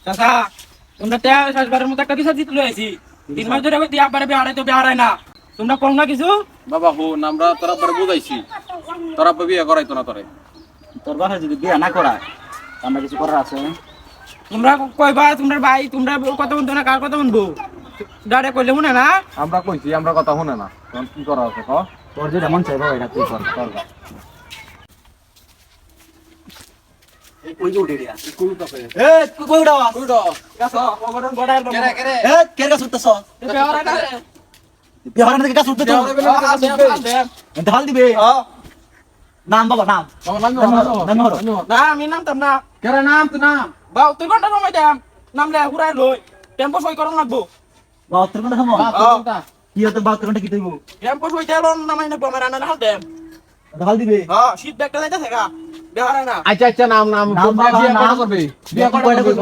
চাচা তোমরা তে শেষবারের মতো একটা বিচার জিতলে আইছি 3 মাস ধরে কইতে আব্বারে বিয়ে তো বিয়ে না তোমরা কোন না কিছু বাবা হুন আমরা তোরা পরে বুঝাইছি তোরা বিয়ে করাইতো না তোরে। তোর বাসা যদি বিয়া না করায় আমরা কিছু করার আছে? তোমরা কইবা তোমরা ভাই তোমরা কথা বলতো না কার কথা বলবো ডারে কইলে শুনে না আমরা কইছি আমরা কথা শুনে না তখন কি করা আছে ক? তোর যেটা মন চাইবো এটা তুই কর কর। কই উঠে রে স্কুল কাছে এ তুই কই উড়াওয়া কুড়ো গাছ অবরণ বড়ার কেরে কেরে এ কের গাছ উঠতেছ বিয়ে হয় না বিয়া হরার দিকে গাছ উঠতেছ ঢাল দিবে নাম বাবা নাম নাম হরো না আমি নামতাম না কেরে নাম তো নাম বাউ তুই ঘন্টা সময় দেম নামলে হুরাই লই টেম্পো সই করন লাগবো 72 ঘন্টা সময় কি হতো 72 ঘন্টা কি তুইব টেম্পো সই দেন নামাই না আমার আনা হাল দেম ঢাল দিবে হ্যাঁ শীত ব্যাগটা যাইতাছে গা বিয়ে হয় না আচ্ছা আচ্ছা নাম নাম নাম বাবা, বিয়ে নাম। করবে বিয়া কয়টা করবে?